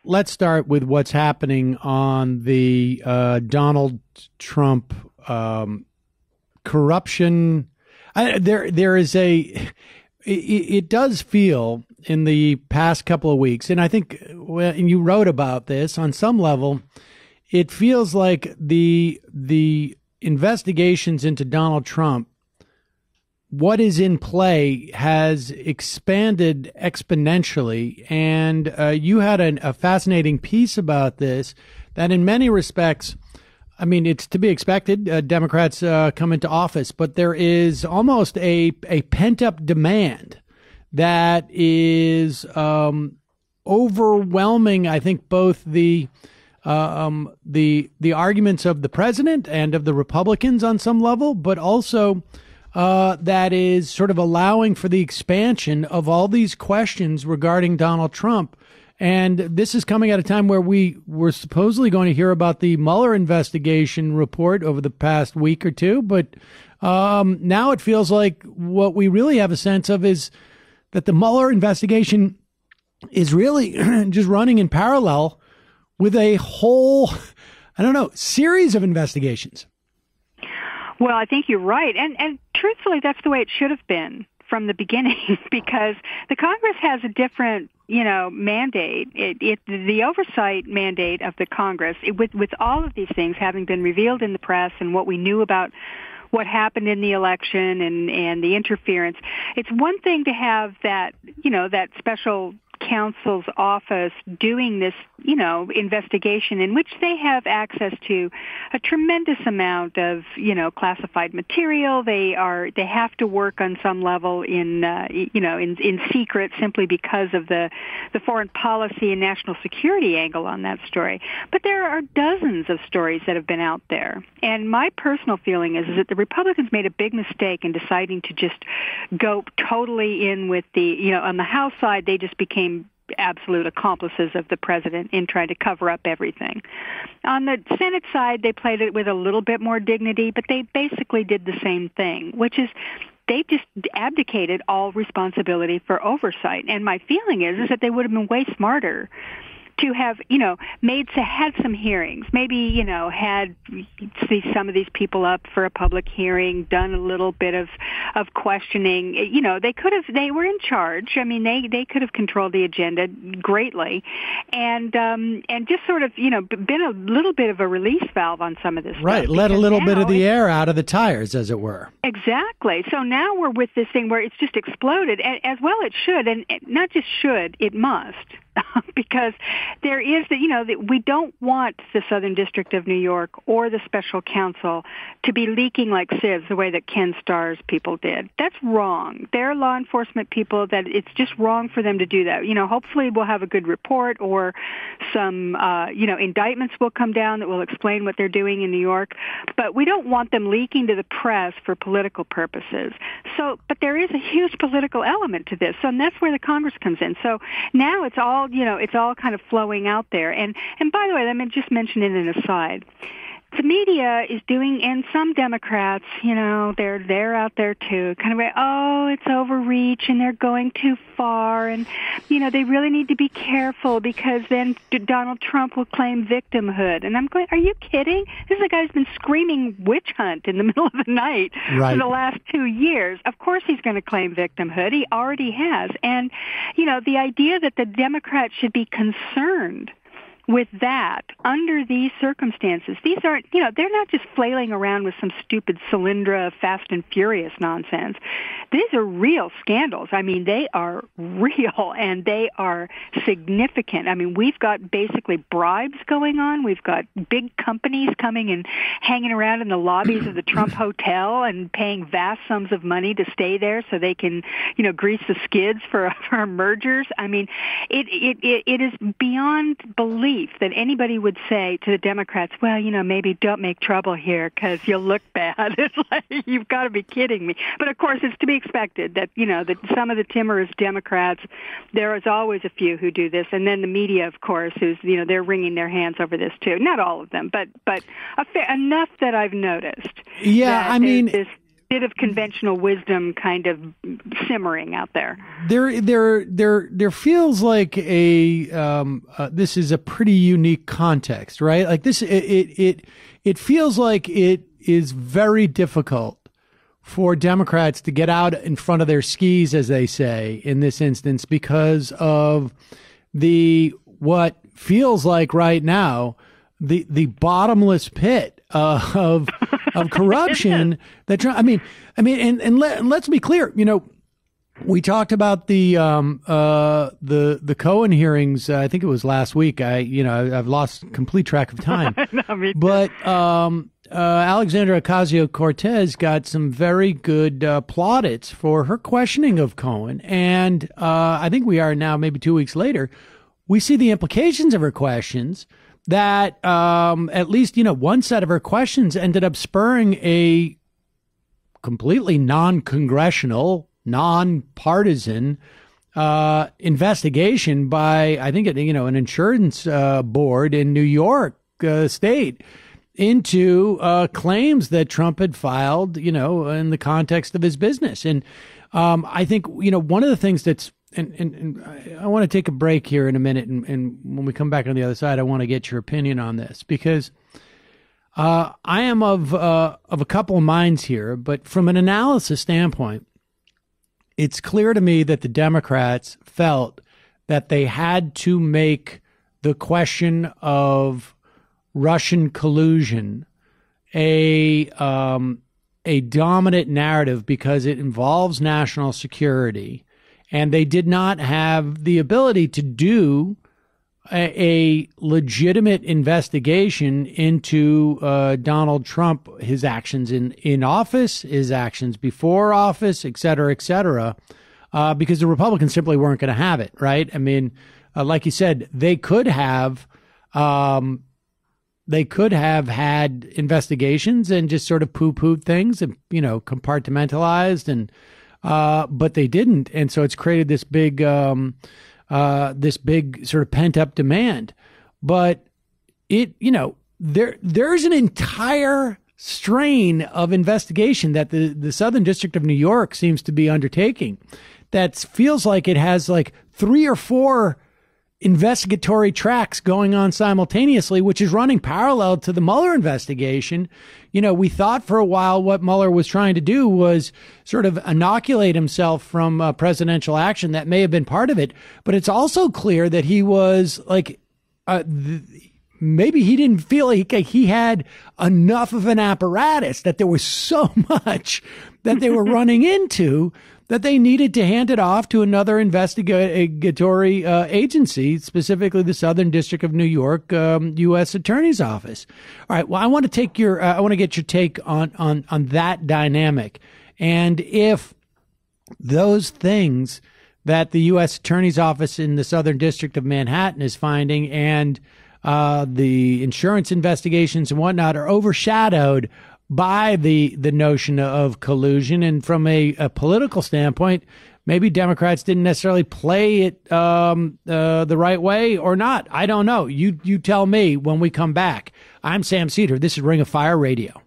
let's start with what's happening on the Donald Trump corruption. There is it does feel in the past couple of weeks, and I think, and you wrote about this on some level, it feels like the investigations into Donald Trump, what is in play, has expanded exponentially. And you had a fascinating piece about this, that in many respects, I mean, it's to be expected. Democrats come into office, but there is almost a pent-up demand that is overwhelming, I think, both the arguments of the president and of the Republicans on some level, but also that is sort of allowing for the expansion of all these questions regarding Donald Trump. And this is coming at a time where we were supposedly going to hear about the Mueller investigation report over the past week or two. But now it feels like what we really have a sense of is that the Mueller investigation is really just running in parallel with a whole, series of investigations. Well, I think you're right. And truthfully, that's the way it should have been from the beginning, because the Congress has a different, mandate. The oversight mandate of the Congress, with all of these things having been revealed in the press and what we knew about what happened in the election and the interference, it's one thing to have that, that special counsel's office doing this, investigation in which they have access to a tremendous amount of, classified material. They have to work on some level in secret simply because of the foreign policy and national security angle on that story. But there are dozens of stories that have been out there. And my personal feeling is that the Republicans made a big mistake in deciding to just go totally in with on the House side, they just became absolute accomplices of the president in trying to cover up everything. On the Senate side, they played it with a little bit more dignity, but they basically did the same thing, which is they just abdicated all responsibility for oversight. And my feeling is that they would have been way smarter to have, had some hearings, maybe, had some of these people up for a public hearing, done a little bit of questioning. They were in charge. I mean, they could have controlled the agenda greatly and just sort of, been a little bit of a release valve on some of this right, stuff. Let a little bit of the air out of the tires, as it were. Exactly. So now we're with this thing where it's just exploded, as well it should, and not just should, it must. Because there is that we don't want the Southern District of New York or the special counsel to be leaking like sieves the way that Ken Starr's people did. That's wrong. They're law enforcement people that it's just wrong for them to do that. Hopefully we'll have a good report or some, indictments will come down that will explain what they're doing in New York. But we don't want them leaking to the press for political purposes. So, but there is a huge political element to this. So, and that's where the Congress comes in. So now it's all kind of flowing out there. And by the way, let me just mention in an aside. The media is doing, and some Democrats, they're out there too, kind of, it's overreach and they're going too far, and, they really need to be careful because then Donald Trump will claim victimhood. And I'm going, are you kidding? This is a guy who's been screaming witch hunt in the middle of the night for the last 2 years. Of course he's going to claim victimhood. He already has. And, the idea that the Democrats should be concerned with that under these circumstances. These aren't, they're not just flailing around with some stupid Solyndra Fast and Furious nonsense. These are real scandals. I mean, they are real and they are significant. I mean, we've got basically bribes going on. We've got big companies coming and hanging around in the lobbies of the Trump Hotel and paying vast sums of money to stay there so they can, grease the skids for mergers. I mean, it is beyond belief that anybody would say to the Democrats, well, maybe don't make trouble here because you'll look bad. It's like, you've got to be kidding me. But of course, it's to be expected that, that some of the timorous Democrats, there is always a few who do this. And then the media, of course, who's, they're wringing their hands over this too. Not all of them, but enough that I've noticed. Yeah, I mean, bit of conventional wisdom kind of simmering out there. There feels like this is a pretty unique context, right? Like this, it feels like it is very difficult for Democrats to get out in front of their skis, as they say, in this instance, because of what feels like right now the bottomless pit of corruption that Trump. Let's be clear. We talked about the Cohen hearings. I think it was last week. I've lost complete track of time. No, me too. But Alexandra Ocasio-Cortez got some very good plaudits for her questioning of Cohen, and I think we are now maybe 2 weeks later. We see the implications of her questions. That at least, one set of her questions ended up spurring a completely non-congressional, non-partisan investigation by, I think, an insurance board in New York State into claims that Trump had filed, in the context of his business. And I think, one of the things that's, and I want to take a break here in a minute, and when we come back on the other side, I want to get your opinion on this, because I am of a couple of minds here, but from an analysis standpoint, it's clear to me that the Democrats felt that they had to make the question of Russian collusion a dominant narrative because it involves national security. And they did not have the ability to do a legitimate investigation into Donald Trump, his actions in office, his actions before office, et cetera, because the Republicans simply weren't going to have it, right? I mean, like you said, they could have had investigations and just sort of poo-pooed things and, compartmentalized and. But they didn't, and so it's created this big sort of pent up demand. But there's an entire strain of investigation that the Southern District of New York seems to be undertaking that feels like it has like 3 or 4 investigatory tracks going on simultaneously, which is running parallel to the Mueller investigation. We thought for a while what Mueller was trying to do was sort of inoculate himself from presidential action. That may have been part of it, but it's also clear that he was like, maybe he didn't feel like he had enough of an apparatus, that there was so much that they were running into that they needed to hand it off to another investigatory agency, specifically the Southern District of New York U.S. Attorney's Office. All right. Well, I want to get your take on that dynamic, and if those things that the U.S. Attorney's Office in the Southern District of Manhattan is finding and the insurance investigations and whatnot are overshadowed by the notion of collusion. And from a political standpoint, maybe Democrats didn't necessarily play it the right way or not. I don't know. You tell me when we come back. I'm Sam Cedar. This is Ring of Fire Radio.